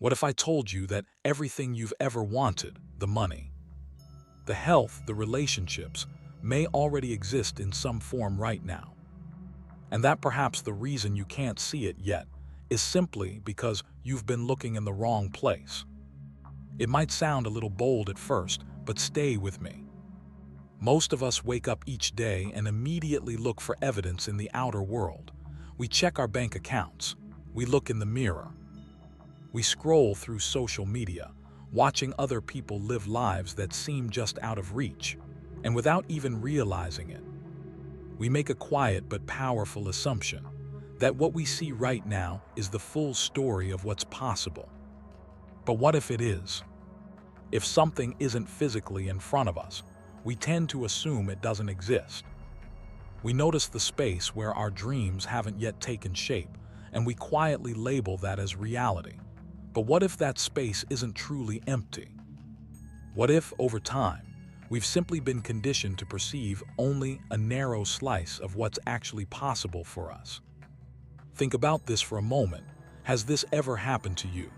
What if I told you that everything you've ever wanted, the money, the health, the relationships, may already exist in some form right now? And that perhaps the reason you can't see it yet is simply because you've been looking in the wrong place. It might sound a little bold at first, but stay with me. Most of us wake up each day and immediately look for evidence in the outer world. We check our bank accounts. We look in the mirror. We scroll through social media, watching other people live lives that seem just out of reach. And without even realizing it, we make a quiet but powerful assumption that what we see right now is the full story of what's possible. But what if it is? If something isn't physically in front of us, we tend to assume it doesn't exist. We notice the space where our dreams haven't yet taken shape, and we quietly label that as reality. But what if that space isn't truly empty? What if, over time, we've simply been conditioned to perceive only a narrow slice of what's actually possible for us? Think about this for a moment. Has this ever happened to you?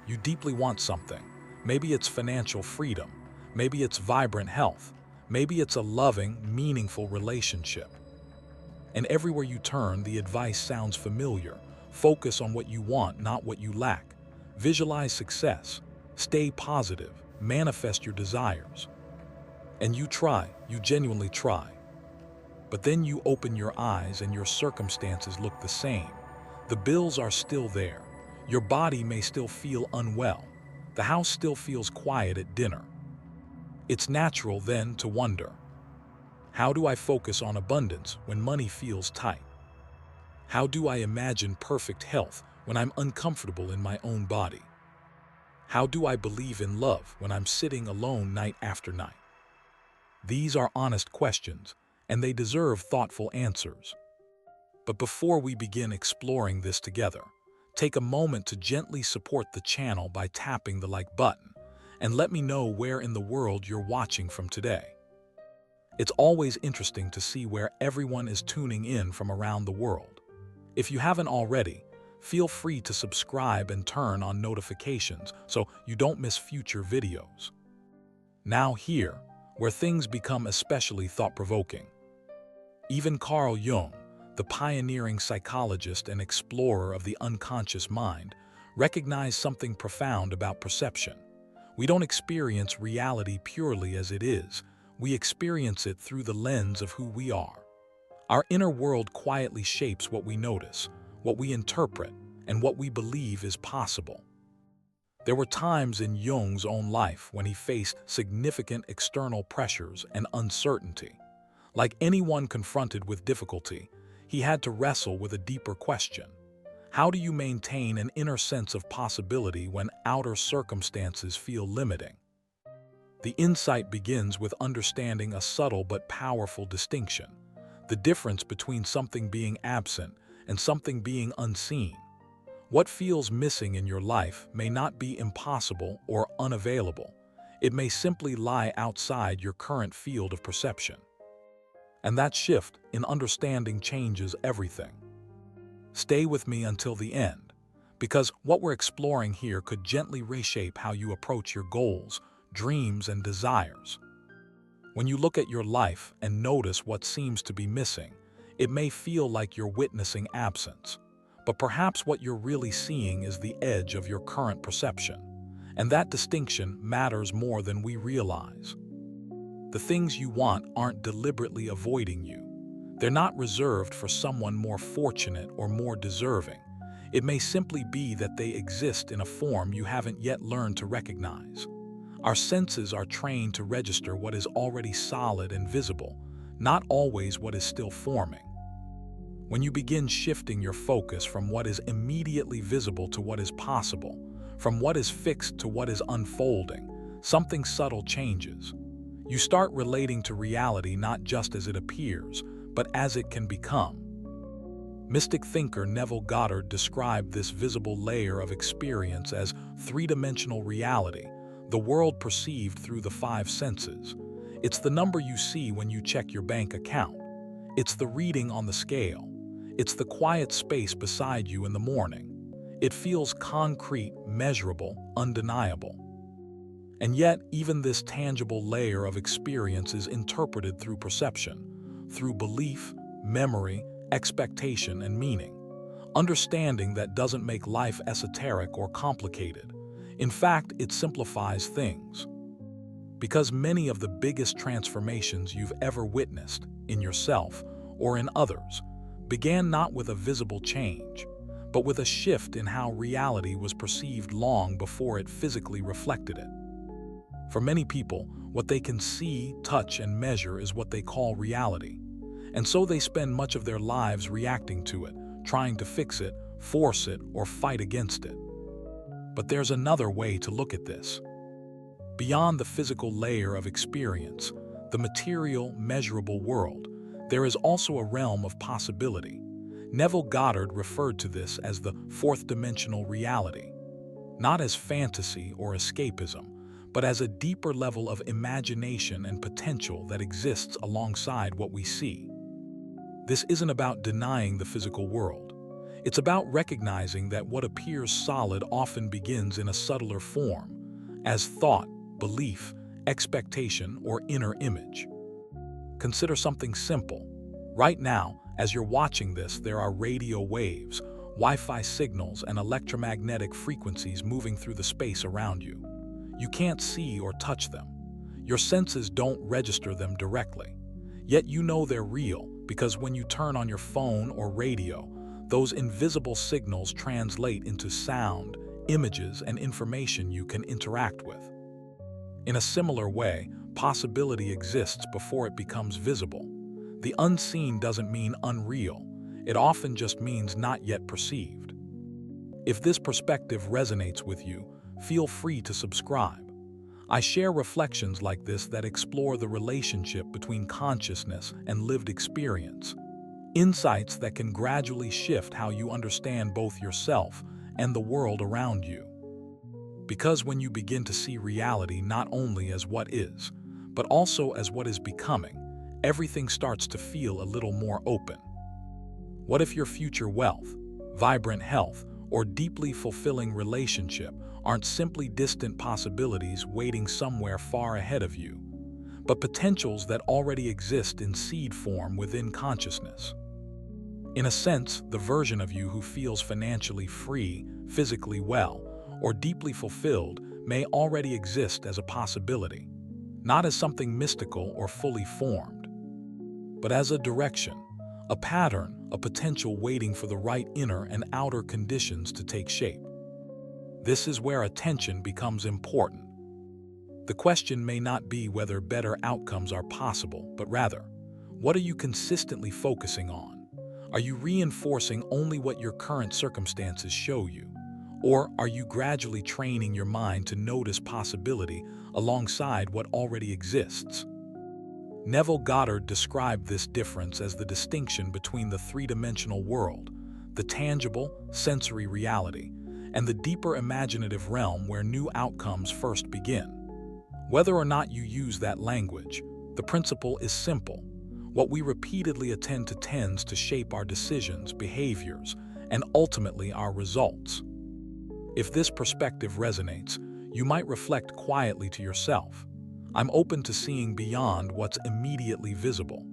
You deeply want something. Maybe it's financial freedom. Maybe it's vibrant health. Maybe it's a loving, meaningful relationship. And everywhere you turn, the advice sounds familiar. Focus on what you want, not what you lack. Visualize success. Stay positive. Manifest your desires. And you try, you genuinely try. But then you open your eyes and your circumstances look the same. The bills are still there. Your body may still feel unwell. The house still feels quiet at dinner. It's natural then to wonder, how do I focus on abundance when money feels tight? How do I imagine perfect health when I'm uncomfortable in my own body? How do I believe in love when I'm sitting alone night after night? These are honest questions, and they deserve thoughtful answers. But before we begin exploring this together, take a moment to gently support the channel by tapping the like button, and let me know where in the world you're watching from today. It's always interesting to see where everyone is tuning in from around the world. If you haven't already, feel free to subscribe and turn on notifications so you don't miss future videos. Now here, where things become especially thought-provoking. Even Carl Jung, the pioneering psychologist and explorer of the unconscious mind, recognized something profound about perception. We don't experience reality purely as it is. We experience it through the lens of who we are. Our inner world quietly shapes what we notice, what we interpret, and what we believe is possible. There were times in Jung's own life when he faced significant external pressures and uncertainty. Like anyone confronted with difficulty, he had to wrestle with a deeper question. How do you maintain an inner sense of possibility when outer circumstances feel limiting? The insight begins with understanding a subtle but powerful distinction, the difference between something being absent and something being unseen. What feels missing in your life may not be impossible or unavailable. It may simply lie outside your current field of perception. And that shift in understanding changes everything. Stay with me until the end, because what we're exploring here could gently reshape how you approach your goals, dreams, and desires. When you look at your life and notice what seems to be missing, it may feel like you're witnessing absence. But perhaps what you're really seeing is the edge of your current perception. And that distinction matters more than we realize. The things you want aren't deliberately avoiding you. They're not reserved for someone more fortunate or more deserving. It may simply be that they exist in a form you haven't yet learned to recognize. Our senses are trained to register what is already solid and visible, not always what is still forming. When you begin shifting your focus from what is immediately visible to what is possible, from what is fixed to what is unfolding, something subtle changes. You start relating to reality not just as it appears, but as it can become. Mystic thinker Neville Goddard described this visible layer of experience as three-dimensional reality, the world perceived through the five senses. It's the number you see when you check your bank account. It's the reading on the scale. It's the quiet space beside you in the morning. It feels concrete, measurable, undeniable. And yet, even this tangible layer of experience is interpreted through perception, through belief, memory, expectation, and meaning. Understanding that doesn't make life esoteric or complicated. In fact, it simplifies things. Because many of the biggest transformations you've ever witnessed, in yourself or in others, began not with a visible change, but with a shift in how reality was perceived long before it physically reflected it. For many people, what they can see, touch, and measure is what they call reality. And so they spend much of their lives reacting to it, trying to fix it, force it, or fight against it. But there's another way to look at this. Beyond the physical layer of experience, the material, measurable world, there is also a realm of possibility. Neville Goddard referred to this as the fourth-dimensional reality, not as fantasy or escapism, but as a deeper level of imagination and potential that exists alongside what we see. This isn't about denying the physical world. It's about recognizing that what appears solid often begins in a subtler form, as thought, belief, expectation, or inner image. Consider something simple. Right now, as you're watching this, there are radio waves, Wi-Fi signals, and electromagnetic frequencies moving through the space around you. You can't see or touch them. Your senses don't register them directly. Yet you know they're real because when you turn on your phone or radio, those invisible signals translate into sound, images, and information you can interact with. In a similar way, possibility exists before it becomes visible. The unseen doesn't mean unreal. It often just means not yet perceived. If this perspective resonates with you, feel free to subscribe. I share reflections like this that explore the relationship between consciousness and lived experience. Insights that can gradually shift how you understand both yourself and the world around you. Because when you begin to see reality not only as what is, but also as what is becoming, everything starts to feel a little more open. What if your future wealth, vibrant health, or deeply fulfilling relationship aren't simply distant possibilities waiting somewhere far ahead of you, but potentials that already exist in seed form within consciousness? In a sense, the version of you who feels financially free, physically well, or deeply fulfilled may already exist as a possibility, not as something mystical or fully formed, but as a direction, a pattern, a potential waiting for the right inner and outer conditions to take shape. This is where attention becomes important. The question may not be whether better outcomes are possible, but rather, what are you consistently focusing on? Are you reinforcing only what your current circumstances show you? Or are you gradually training your mind to notice possibility alongside what already exists? Neville Goddard described this difference as the distinction between the three-dimensional world, the tangible, sensory reality, and the deeper imaginative realm where new outcomes first begin. Whether or not you use that language, the principle is simple. What we repeatedly attend to tends to shape our decisions, behaviors, and ultimately our results. If this perspective resonates, you might reflect quietly to yourself. I'm open to seeing beyond what's immediately visible.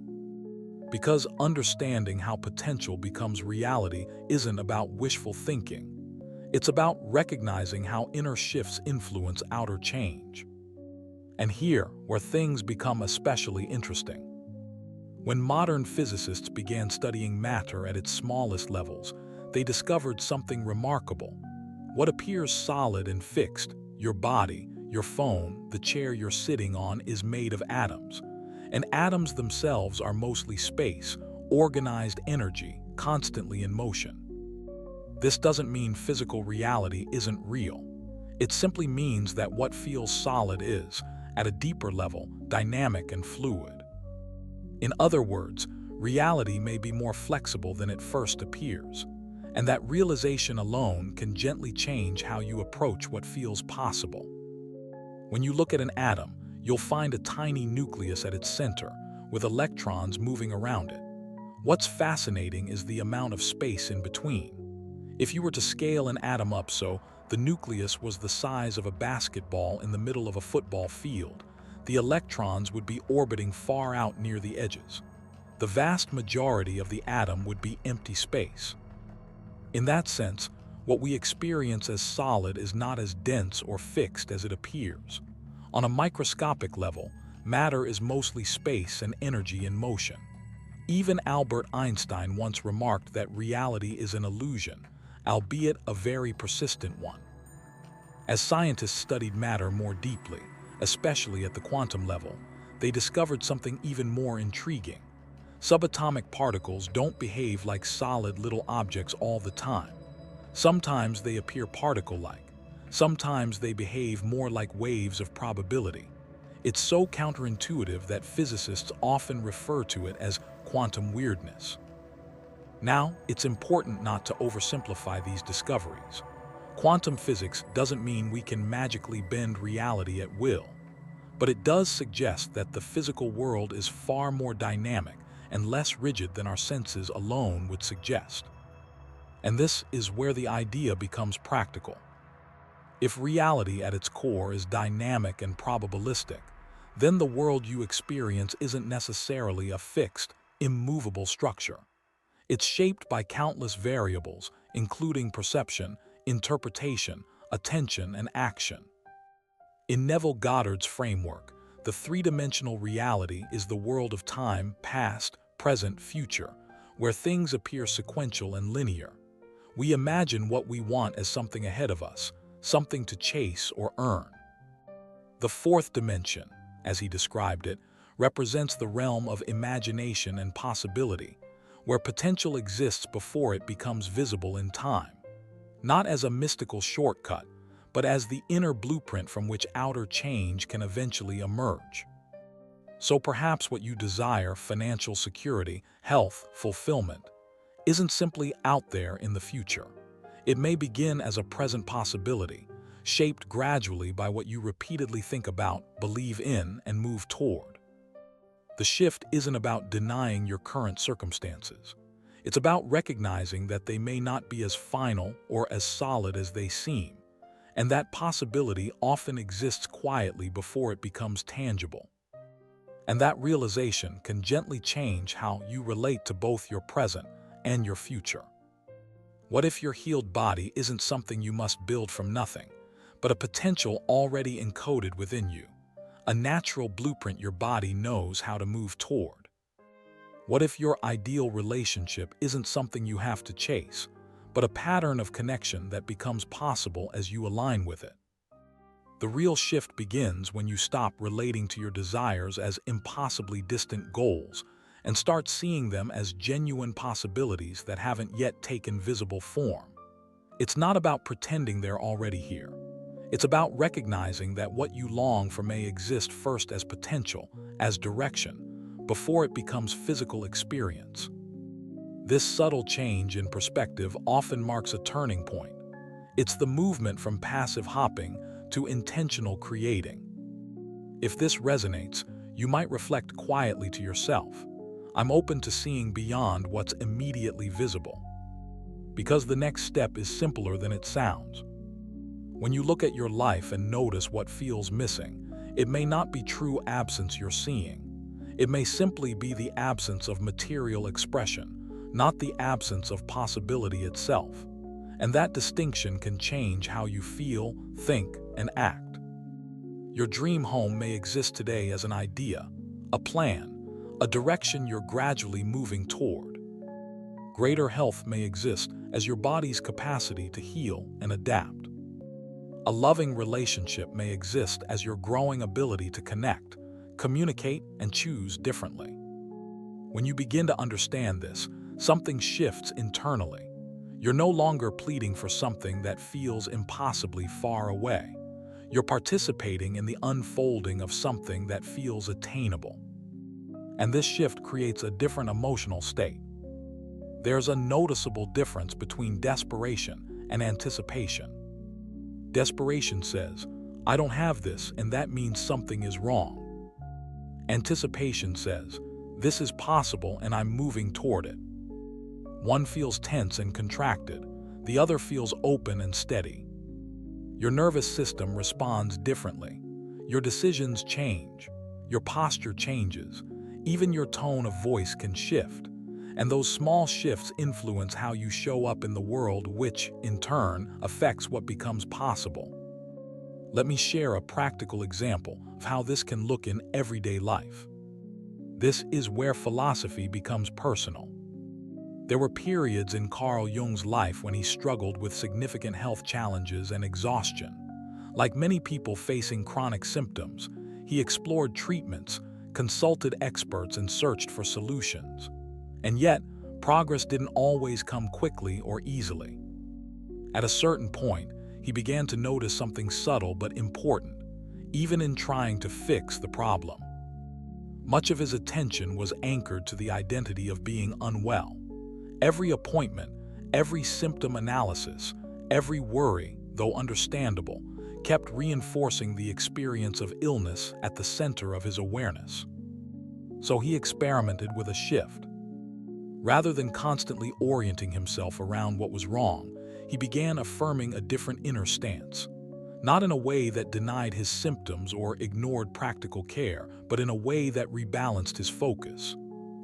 Because understanding how potential becomes reality isn't about wishful thinking. It's about recognizing how inner shifts influence outer change. And here, where things become especially interesting. When modern physicists began studying matter at its smallest levels, they discovered something remarkable. What appears solid and fixed, your body, your phone, the chair you're sitting on, is made of atoms. And atoms themselves are mostly space, organized energy, constantly in motion. This doesn't mean physical reality isn't real. It simply means that what feels solid is, at a deeper level, dynamic and fluid. In other words, reality may be more flexible than it first appears, and that realization alone can gently change how you approach what feels possible. When you look at an atom, you'll find a tiny nucleus at its center, with electrons moving around it. What's fascinating is the amount of space in between. If you were to scale an atom up so the nucleus was the size of a basketball in the middle of a football field, the electrons would be orbiting far out near the edges. The vast majority of the atom would be empty space. In that sense, what we experience as solid is not as dense or fixed as it appears. On a microscopic level, matter is mostly space and energy in motion. Even Albert Einstein once remarked that reality is an illusion, albeit a very persistent one. As scientists studied matter more deeply, especially at the quantum level, they discovered something even more intriguing. Subatomic particles don't behave like solid little objects all the time. Sometimes they appear particle-like. Sometimes they behave more like waves of probability. It's so counterintuitive that physicists often refer to it as quantum weirdness. Now, it's important not to oversimplify these discoveries. Quantum physics doesn't mean we can magically bend reality at will, but it does suggest that the physical world is far more dynamic and less rigid than our senses alone would suggest. And this is where the idea becomes practical. If reality at its core is dynamic and probabilistic, then the world you experience isn't necessarily a fixed, immovable structure. It's shaped by countless variables, including perception, interpretation, attention, and action. In Neville Goddard's framework, the three-dimensional reality is the world of time, past, present, future, where things appear sequential and linear. We imagine what we want as something ahead of us, something to chase or earn. The fourth dimension, as he described it, represents the realm of imagination and possibility, where potential exists before it becomes visible in time. Not as a mystical shortcut, but as the inner blueprint from which outer change can eventually emerge. So perhaps what you desire, financial security, health, fulfillment, isn't simply out there in the future. It may begin as a present possibility, shaped gradually by what you repeatedly think about, believe in, and move toward. The shift isn't about denying your current circumstances. It's about recognizing that they may not be as final or as solid as they seem, and that possibility often exists quietly before it becomes tangible. And that realization can gently change how you relate to both your present and your future. What if your healed body isn't something you must build from nothing, but a potential already encoded within you, a natural blueprint your body knows how to move toward? What if your ideal relationship isn't something you have to chase, but a pattern of connection that becomes possible as you align with it? The real shift begins when you stop relating to your desires as impossibly distant goals and start seeing them as genuine possibilities that haven't yet taken visible form. It's not about pretending they're already here. It's about recognizing that what you long for may exist first as potential, as direction, before it becomes physical experience. This subtle change in perspective often marks a turning point. It's the movement from passive hopping to intentional creating. If this resonates, you might reflect quietly to yourself. I'm open to seeing beyond what's immediately visible. Because the next step is simpler than it sounds. When you look at your life and notice what feels missing, it may not be true absence you're seeing. It may simply be the absence of material expression, not the absence of possibility itself. And that distinction can change how you feel, think, and act. Your dream home may exist today as an idea, a plan, a direction you're gradually moving toward. Greater health may exist as your body's capacity to heal and adapt. A loving relationship may exist as your growing ability to connect, communicate, and choose differently. When you begin to understand this, something shifts internally. You're no longer pleading for something that feels impossibly far away. You're participating in the unfolding of something that feels attainable. And this shift creates a different emotional state. There's a noticeable difference between desperation and anticipation. Desperation says, I don't have this, and that means something is wrong. Anticipation says, this is possible and I'm moving toward it. One feels tense and contracted, the other feels open and steady. Your nervous system responds differently. Your decisions change. Your posture changes. Even your tone of voice can shift. And those small shifts influence how you show up in the world, which, in turn, affects what becomes possible. Let me share a practical example of how this can look in everyday life. This is where philosophy becomes personal. There were periods in Carl Jung's life when he struggled with significant health challenges and exhaustion. Like many people facing chronic symptoms, he explored treatments, consulted experts, and searched for solutions. And yet, progress didn't always come quickly or easily. At a certain point, he began to notice something subtle but important, even in trying to fix the problem. Much of his attention was anchored to the identity of being unwell. Every appointment, every symptom analysis, every worry, though understandable, kept reinforcing the experience of illness at the center of his awareness. So he experimented with a shift. Rather than constantly orienting himself around what was wrong, he began affirming a different inner stance. Not in a way that denied his symptoms or ignored practical care, but in a way that rebalanced his focus.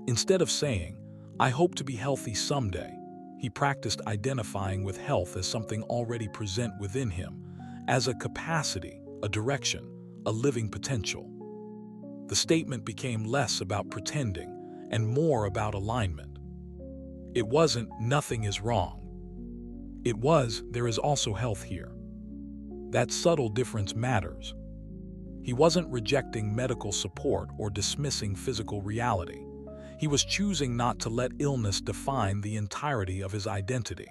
Instead of saying, "I hope to be healthy someday," he practiced identifying with health as something already present within him, as a capacity, a direction, a living potential. The statement became less about pretending and more about alignment. It wasn't "nothing is wrong." It was "there is also health here." That subtle difference matters. He wasn't rejecting medical support or dismissing physical reality. He was choosing not to let illness define the entirety of his identity.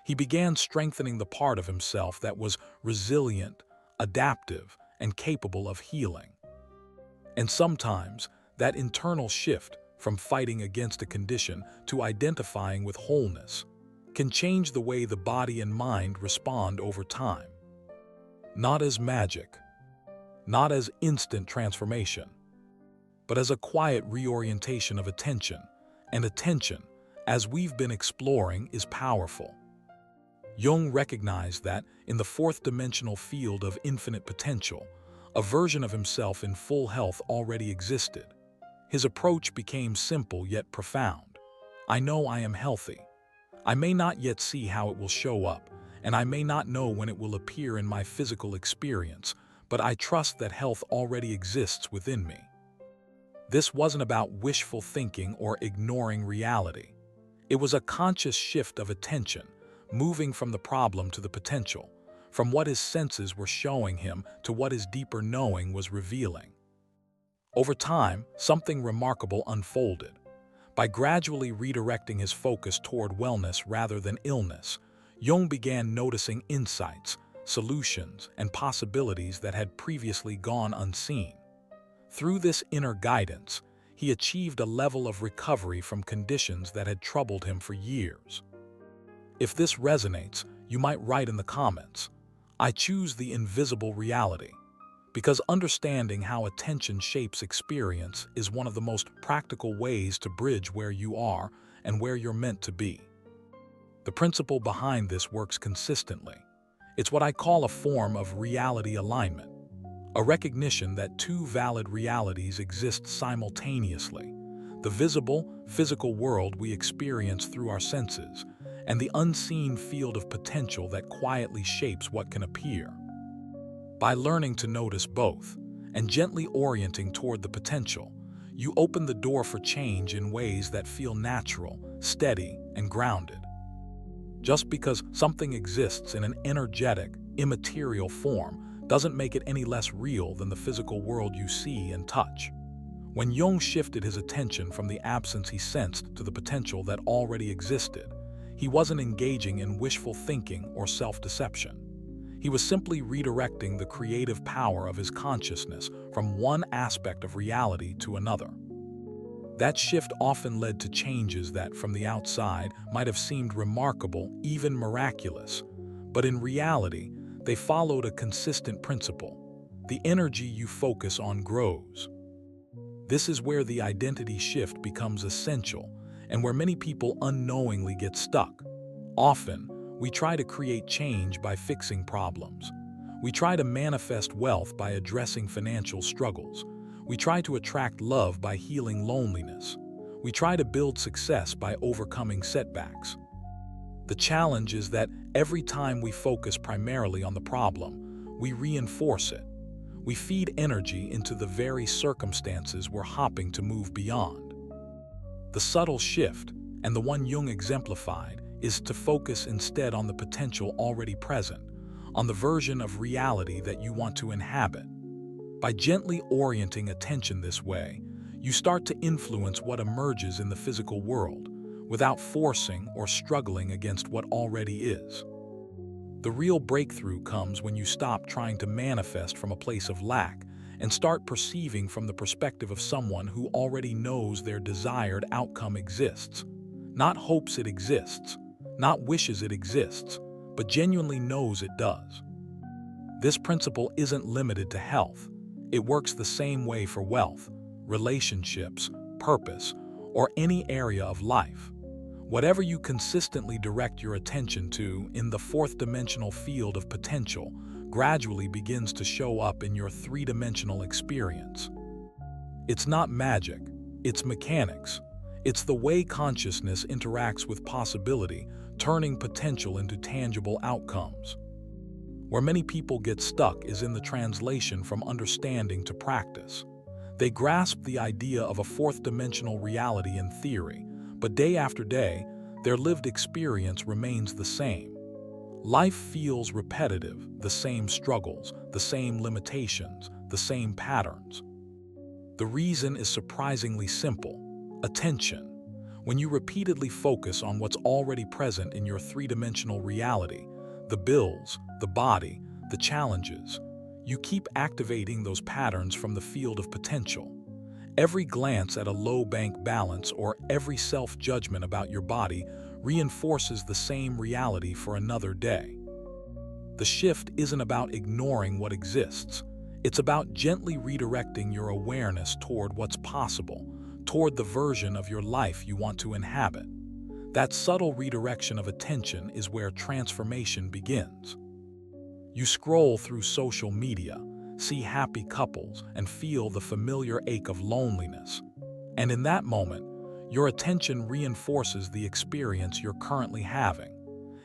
He began strengthening the part of himself that was resilient, adaptive, and capable of healing. And sometimes, that internal shift from fighting against a condition to identifying with wholeness can change the way the body and mind respond over time. Not as magic, not as instant transformation, but as a quiet reorientation of attention. And attention, as we've been exploring, is powerful. Jung recognized that, in the fourth-dimensional field of infinite potential, a version of himself in full health already existed. His approach became simple yet profound. I know I am healthy. I may not yet see how it will show up, and I may not know when it will appear in my physical experience, but I trust that health already exists within me. This wasn't about wishful thinking or ignoring reality. It was a conscious shift of attention, moving from the problem to the potential, from what his senses were showing him to what his deeper knowing was revealing. Over time, something remarkable unfolded. By gradually redirecting his focus toward wellness rather than illness, Jung began noticing insights, solutions, and possibilities that had previously gone unseen. Through this inner guidance, he achieved a level of recovery from conditions that had troubled him for years. If this resonates, you might write in the comments, "I choose the invisible reality," because understanding how attention shapes experience is one of the most practical ways to bridge where you are and where you're meant to be. The principle behind this works consistently. It's what I call a form of reality alignment, a recognition that two valid realities exist simultaneously: the visible, physical world we experience through our senses, and the unseen field of potential that quietly shapes what can appear. By learning to notice both, and gently orienting toward the potential, you open the door for change in ways that feel natural, steady, and grounded. Just because something exists in an energetic, immaterial form doesn't make it any less real than the physical world you see and touch. When Jung shifted his attention from the absence he sensed to the potential that already existed, he wasn't engaging in wishful thinking or self-deception. He was simply redirecting the creative power of his consciousness from one aspect of reality to another. That shift often led to changes that, from the outside, might have seemed remarkable, even miraculous. But in reality, they followed a consistent principle. The energy you focus on grows. This is where the identity shift becomes essential, and where many people unknowingly get stuck. Often, We try to create change by fixing problems. We try to manifest wealth by addressing financial struggles. We try to attract love by healing loneliness. We try to build success by overcoming setbacks. The challenge is that every time we focus primarily on the problem, we reinforce it. We feed energy into the very circumstances we're hoping to move beyond. The subtle shift, and the one Jung exemplified, is to focus instead on the potential already present, on the version of reality that you want to inhabit. By gently orienting attention this way, you start to influence what emerges in the physical world, without forcing or struggling against what already is. The real breakthrough comes when you stop trying to manifest from a place of lack and start perceiving from the perspective of someone who already knows their desired outcome exists. Not hopes it exists, not wishes it exists, but genuinely knows it does. This principle isn't limited to health. It works the same way for wealth, relationships, purpose, or any area of life. Whatever you consistently direct your attention to in the fourth-dimensional field of potential gradually begins to show up in your three-dimensional experience. It's not magic, it's mechanics. It's the way consciousness interacts with possibility, turning potential into tangible outcomes. Where many people get stuck is in the translation from understanding to practice. They grasp the idea of a fourth-dimensional reality in theory, but day after day, their lived experience remains the same. Life feels repetitive, the same struggles, the same limitations, the same patterns. The reason is surprisingly simple: attention. When you repeatedly focus on what's already present in your three-dimensional reality, the bills, the body, the challenges, you keep activating those patterns from the field of potential. Every glance at a low bank balance or every self-judgment about your body reinforces the same reality for another day. The shift isn't about ignoring what exists. It's about gently redirecting your awareness toward what's possible, toward the version of your life you want to inhabit. That subtle redirection of attention is where transformation begins. You scroll through social media, see happy couples, and feel the familiar ache of loneliness. And in that moment, your attention reinforces the experience you're currently having.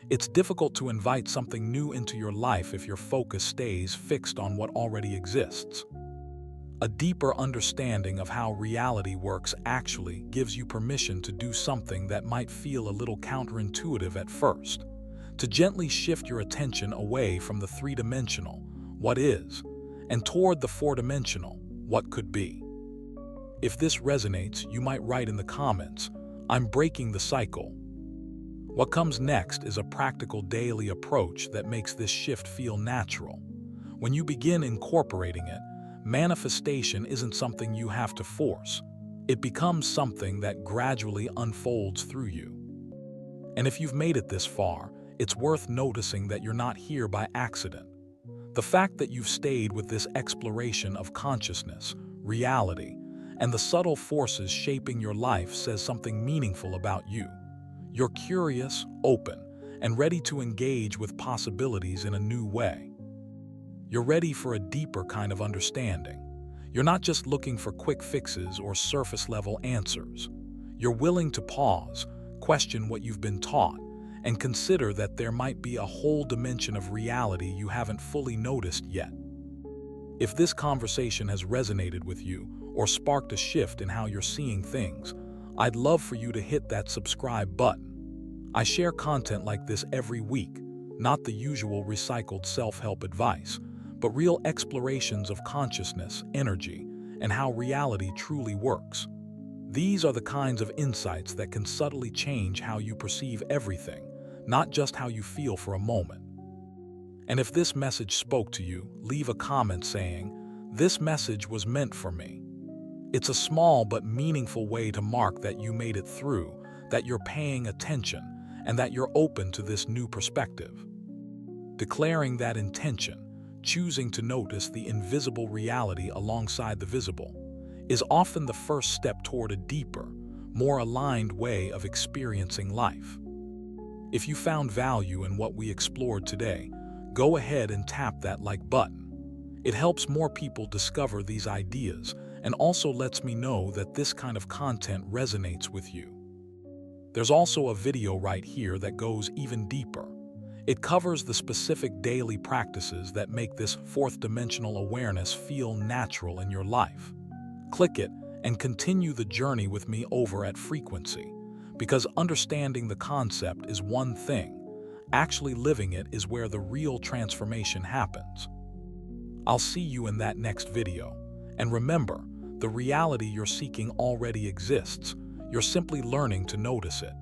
It's difficult to invite something new into your life if your focus stays fixed on what already exists. A deeper understanding of how reality works actually gives you permission to do something that might feel a little counterintuitive at first. To gently shift your attention away from the three-dimensional, what is, and toward the four-dimensional, what could be. If this resonates, you might write in the comments, "I'm breaking the cycle." What comes next is a practical daily approach that makes this shift feel natural. When you begin incorporating it, manifestation isn't something you have to force. It becomes something that gradually unfolds through you. And if you've made it this far, it's worth noticing that you're not here by accident. The fact that you've stayed with this exploration of consciousness, reality, and the subtle forces shaping your life says something meaningful about you. You're curious, open, and ready to engage with possibilities in a new way. You're ready for a deeper kind of understanding. You're not just looking for quick fixes or surface-level answers. You're willing to pause, question what you've been taught, and consider that there might be a whole dimension of reality you haven't fully noticed yet. If this conversation has resonated with you or sparked a shift in how you're seeing things, I'd love for you to hit that subscribe button. I share content like this every week, not the usual recycled self-help advice, but real explorations of consciousness, energy, and how reality truly works. These are the kinds of insights that can subtly change how you perceive everything, not just how you feel for a moment. And if this message spoke to you, leave a comment saying, "This message was meant for me." It's a small but meaningful way to mark that you made it through, that you're paying attention, and that you're open to this new perspective. Declaring that intention, choosing to notice the invisible reality alongside the visible, is often the first step toward a deeper, more aligned way of experiencing life. If you found value in what we explored today, go ahead and tap that like button. It helps more people discover these ideas and also lets me know that this kind of content resonates with you. There's also a video right here that goes even deeper. It covers the specific daily practices that make this fourth dimensional awareness feel natural in your life. Click it and continue the journey with me over at Frequency, because understanding the concept is one thing. Actually living it is where the real transformation happens. I'll see you in that next video. And remember, the reality you're seeking already exists. You're simply learning to notice it.